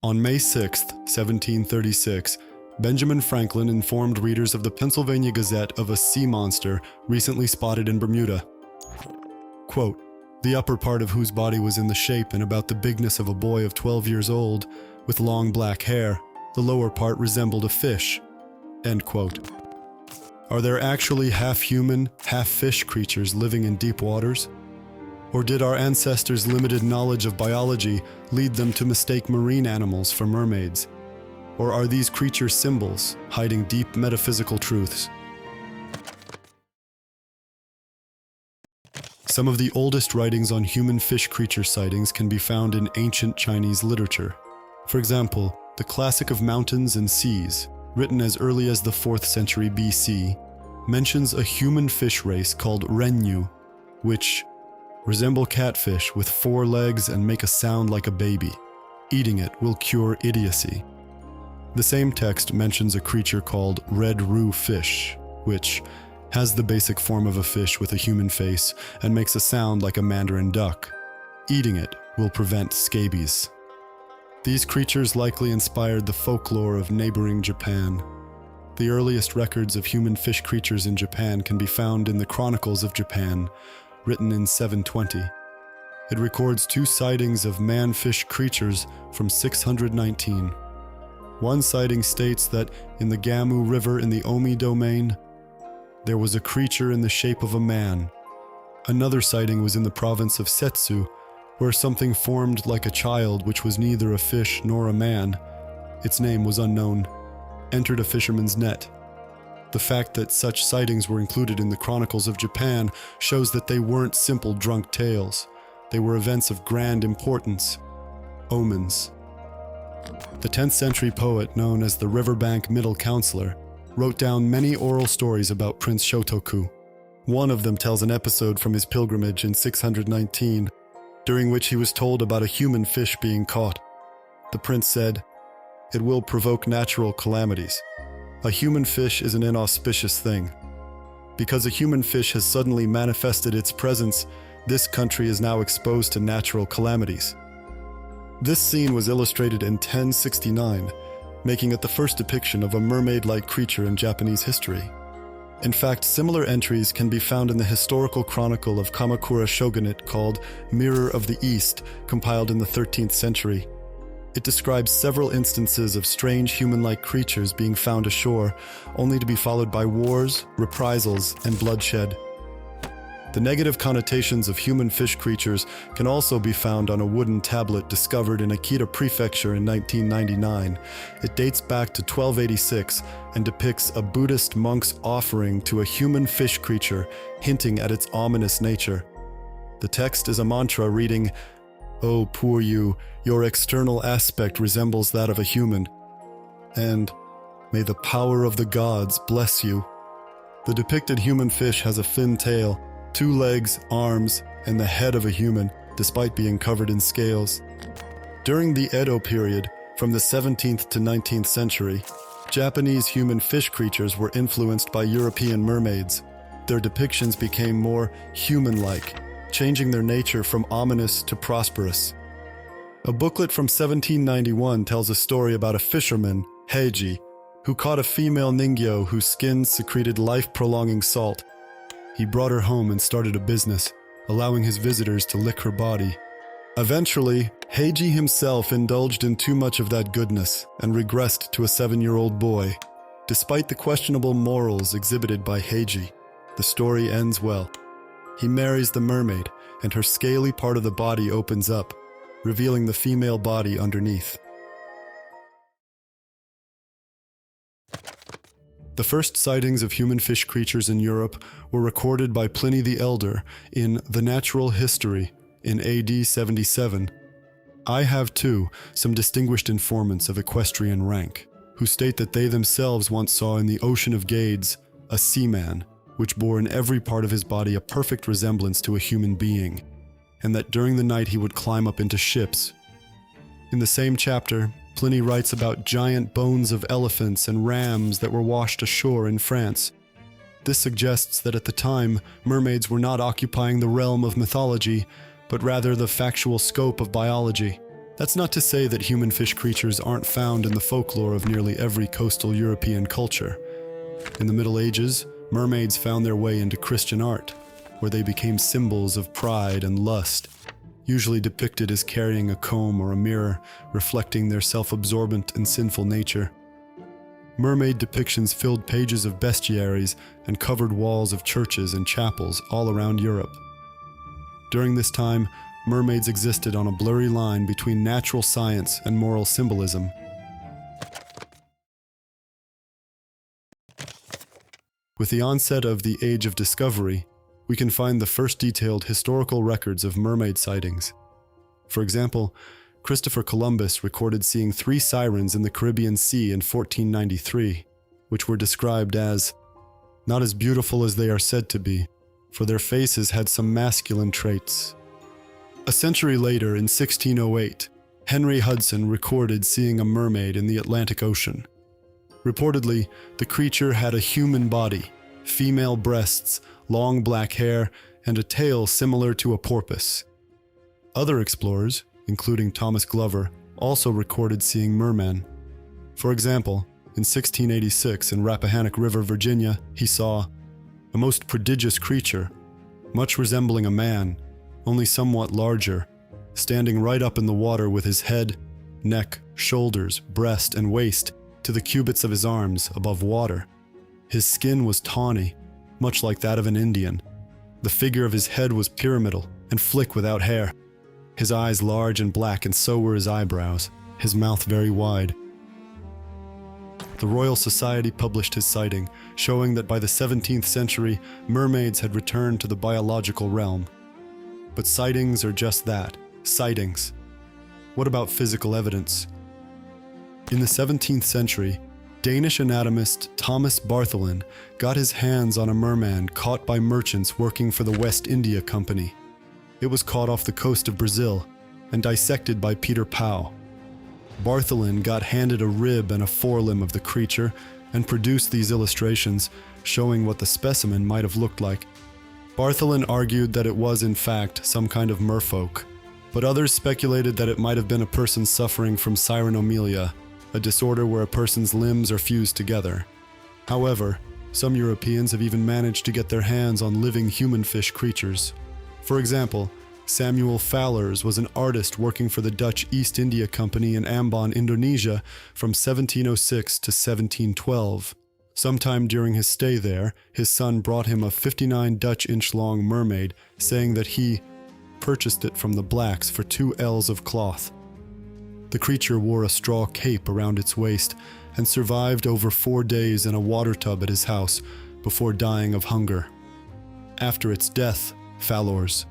On May 6, 1736, Benjamin Franklin informed readers of the Pennsylvania Gazette of a sea monster recently spotted in Bermuda. Quote, "The upper part of whose body was in the shape and about the bigness of a boy of 12 years old, with long black hair. The lower part resembled a fish." End quote. Are there actually half-human, half-fish creatures living in deep waters? Or did our ancestors' limited knowledge of biology lead them to mistake marine animals for mermaids? Or are these creatures symbols, hiding deep metaphysical truths? Some of the oldest writings on human fish creature sightings can be found in ancient Chinese literature. For example, the Classic of Mountains and Seas, written as early as the 4th century BC, mentions a human fish race called Renyu, which resemble catfish with 4 legs and make a sound like a baby. Eating it will cure idiocy. The same text mentions a creature called red roux fish, which has the basic form of a fish with a human face and makes a sound like a mandarin duck. Eating it will prevent scabies. These creatures likely inspired the folklore of neighboring Japan. The earliest records of human fish creatures in Japan can be found in the Chronicles of Japan, written in 720. It records 2 sightings of man-fish creatures from 619. One sighting states that in the Gamu River in the Omi domain, there was a creature in the shape of a man. Another sighting was in the province of Setsu, where something formed like a child which was neither a fish nor a man. Its name was unknown. Entered a fisherman's net. The fact that such sightings were included in the Chronicles of Japan shows that they weren't simple drunk tales. They were events of grand importance. Omens. The 10th century poet known as the Riverbank Middle Counselor wrote down many oral stories about Prince Shotoku. One of them tells an episode from his pilgrimage in 619, during which he was told about a human fish being caught. The prince said, "It will provoke natural calamities. A human fish is an inauspicious thing. Because a human fish has suddenly manifested its presence, this country is now exposed to natural calamities." This scene was illustrated in 1069, making it the first depiction of a mermaid-like creature in Japanese history. In fact, similar entries can be found in the historical chronicle of Kamakura shogunate called Mirror of the East, compiled in the 13th century. It describes several instances of strange human-like creatures being found ashore, only to be followed by wars, reprisals, and bloodshed. The negative connotations of human fish creatures can also be found on a wooden tablet discovered in Akita Prefecture in 1999. It dates back to 1286 and depicts a Buddhist monk's offering to a human fish creature, hinting at its ominous nature. The text is a mantra reading, "Oh, poor you, your external aspect resembles that of a human," and "May the power of the gods bless you." The depicted human fish has a fin tail, 2 legs, arms, and the head of a human, despite being covered in scales. During the Edo period, from the 17th to 19th century, Japanese human fish creatures were influenced by European mermaids. Their depictions became more human-like, changing their nature from ominous to prosperous. A booklet from 1791 tells a story about a fisherman, Heiji, who caught a female ningyo whose skin secreted life-prolonging salt. He brought her home and started a business, allowing his visitors to lick her body. Eventually, Heiji himself indulged in too much of that goodness and regressed to a 7-year-old boy. Despite the questionable morals exhibited by Heiji, the story ends well. He marries the mermaid, and her scaly part of the body opens up, revealing the female body underneath. The first sightings of human fish creatures in Europe were recorded by Pliny the Elder in The Natural History in AD 77. I have, too, some distinguished informants of equestrian rank, who state that they themselves once saw in the Ocean of Gades a seaman, which bore in every part of his body a perfect resemblance to a human being, and that during the night he would climb up into ships. In the same chapter, Pliny writes about giant bones of elephants and rams that were washed ashore in France. This suggests that at the time, mermaids were not occupying the realm of mythology, but rather the factual scope of biology. That's not to say that human fish creatures aren't found in the folklore of nearly every coastal European culture. In the Middle Ages, mermaids found their way into Christian art, where they became symbols of pride and lust, usually depicted as carrying a comb or a mirror, reflecting their self-absorbent and sinful nature. Mermaid depictions filled pages of bestiaries and covered walls of churches and chapels all around Europe. During this time, mermaids existed on a blurry line between natural science and moral symbolism. With the onset of the Age of Discovery, we can find the first detailed historical records of mermaid sightings. For example, Christopher Columbus recorded seeing 3 sirens in the Caribbean Sea in 1493, which were described as not as beautiful as they are said to be, for their faces had some masculine traits. A century later, in 1608, Henry Hudson recorded seeing a mermaid in the Atlantic Ocean. Reportedly, the creature had a human body, female breasts, long black hair, and a tail similar to a porpoise. Other explorers, including Thomas Glover, also recorded seeing mermen. For example, in 1686 in Rappahannock River, Virginia, he saw a most prodigious creature, much resembling a man, only somewhat larger, standing right up in the water with his head, neck, shoulders, breast, and waist to the cubits of his arms above water. His skin was tawny, much like that of an Indian. The figure of his head was pyramidal and flick without hair. His eyes large and black, and so were his eyebrows, his mouth very wide. The Royal Society published his sighting, showing that by the 17th century, mermaids had returned to the biological realm. But sightings are just that, sightings. What about physical evidence? In the 17th century, Danish anatomist Thomas Bartholin got his hands on a merman caught by merchants working for the West India Company. It was caught off the coast of Brazil and dissected by Peter Pau. Bartholin got handed a rib and a forelimb of the creature and produced these illustrations showing what the specimen might have looked like. Bartholin argued that it was in fact some kind of merfolk, but others speculated that it might have been a person suffering from sirenomelia, a disorder where a person's limbs are fused together. However, some Europeans have even managed to get their hands on living human fish creatures. For example, Samuel Fowlers was an artist working for the Dutch East India Company in Ambon, Indonesia from 1706 to 1712. Sometime during his stay there, his son brought him a 59 Dutch-inch-long mermaid, saying that he purchased it from the blacks for 2 ells of cloth. The creature wore a straw cape around its waist and survived over 4 days in a water tub at his house before dying of hunger. After its death, Fowlers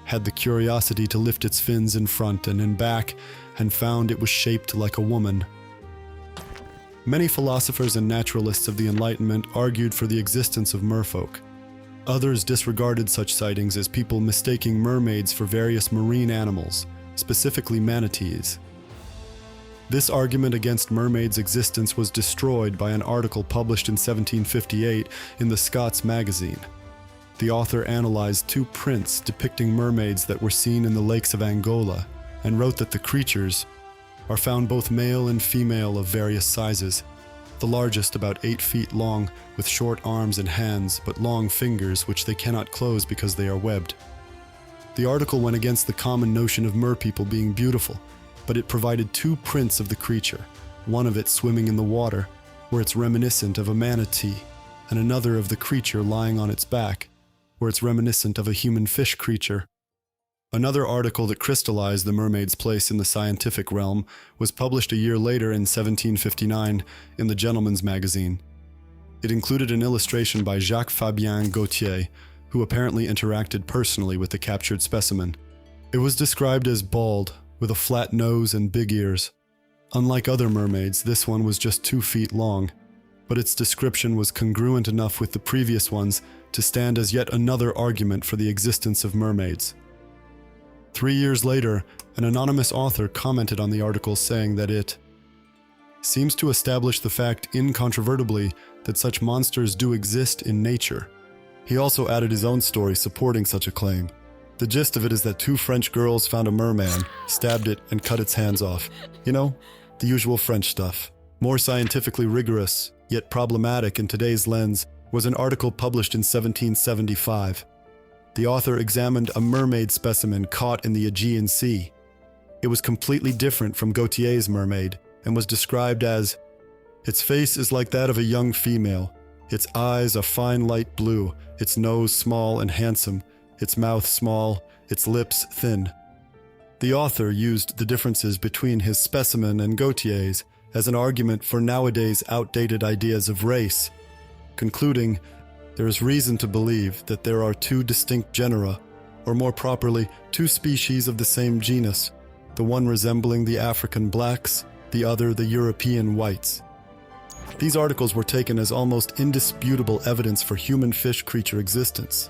had the curiosity to lift its fins in front and in back and found it was shaped like a woman. Many philosophers and naturalists of the Enlightenment argued for the existence of merfolk. Others disregarded such sightings as people mistaking mermaids for various marine animals, specifically manatees. This argument against mermaids' existence was destroyed by an article published in 1758 in the Scots Magazine. The author analyzed 2 prints depicting mermaids that were seen in the lakes of Angola and wrote that the creatures are found both male and female of various sizes, the largest about 8 feet long with short arms and hands but long fingers which they cannot close because they are webbed. The article went against the common notion of merpeople being beautiful, but it provided 2 prints of the creature, one of it swimming in the water, where it's reminiscent of a manatee, and another of the creature lying on its back, where it's reminiscent of a human fish creature. Another article that crystallized the mermaid's place in the scientific realm was published a year later in 1759 in the Gentleman's Magazine. It included an illustration by Jacques-Fabien Gautier, who apparently interacted personally with the captured specimen. It was described as bald, with a flat nose and big ears. Unlike other mermaids, this one was just 2 feet long, but its description was congruent enough with the previous ones to stand as yet another argument for the existence of mermaids. 3 years later, an anonymous author commented on the article saying that it seems to establish the fact incontrovertibly that such monsters do exist in nature. He also added his own story supporting such a claim. The gist of it is that two French girls found a merman, stabbed it, and cut its hands off. You know, the usual French stuff. More scientifically rigorous, yet problematic in today's lens, was an article published in 1775. The author examined a mermaid specimen caught in the Aegean Sea. It was completely different from Gautier's mermaid and was described as, "Its face is like that of a young female, its eyes a fine light blue, its nose small and handsome, its mouth small, its lips thin." The author used the differences between his specimen and Gautier's as an argument for nowadays outdated ideas of race, concluding, there is reason to believe that there are two distinct genera, or more properly, two species of the same genus, the one resembling the African blacks, the other the European whites. These articles were taken as almost indisputable evidence for human fish creature existence.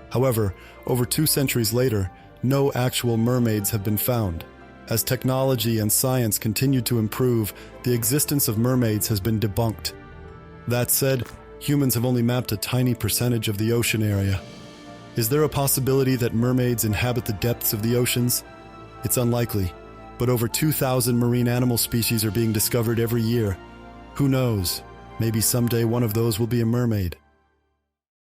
However, over 2 centuries later, no actual mermaids have been found. As technology and science continue to improve, the existence of mermaids has been debunked. That said, humans have only mapped a tiny percentage of the ocean area. Is there a possibility that mermaids inhabit the depths of the oceans? It's unlikely, but over 2,000 marine animal species are being discovered every year. Who knows? Maybe someday one of those will be a mermaid.